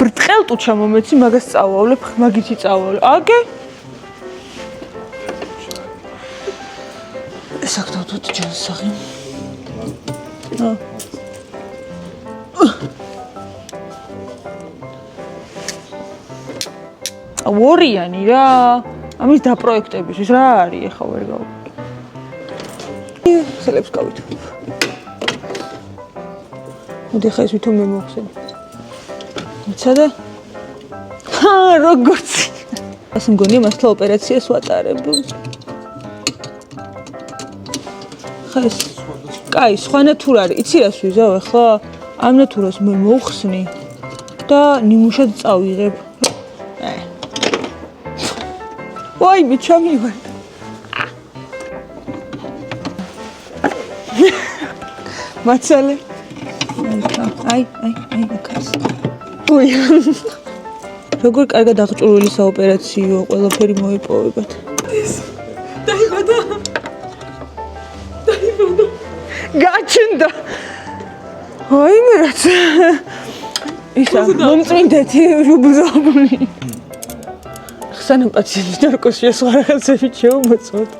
ბრტყელ თუ ჩამომეცი, მაგას წავავლებ, მაგითი წავავლებ. აგე? ეს აქ დავდოთ ჯანსაღი. ორიანი რა. ამის დაპროექტებისთვის რა არის ახლა ვერ გავიგე. ხელებს გავითვალ. მოდი ხა ეს ვითომ მე მოვხსენ. მიცადე? როგორც. ასე მგონია მასლა ოპერაციას ვატარებ. ხა ეს კაი, სხვა ნათურა არის. იცი რას ვიზავ ახლა? ამ ნათურას მე მოვხსნი და ნიმუშად წავიღებ. ვაი, მე ჩამივარ. მაცალე. აი, აკაც. უი. როგორ კარგად აღჭურვილი საოპერაციო, ყველაფერი მოიპოვებათ. დაიბადა. გაჩნდა. აი მე რაც. ისა, მომწმინდეთი უბრძოლი. ხსანამ პაციენტი ნარკოსია სხვა რაღაცებით შეუმოწმოთ.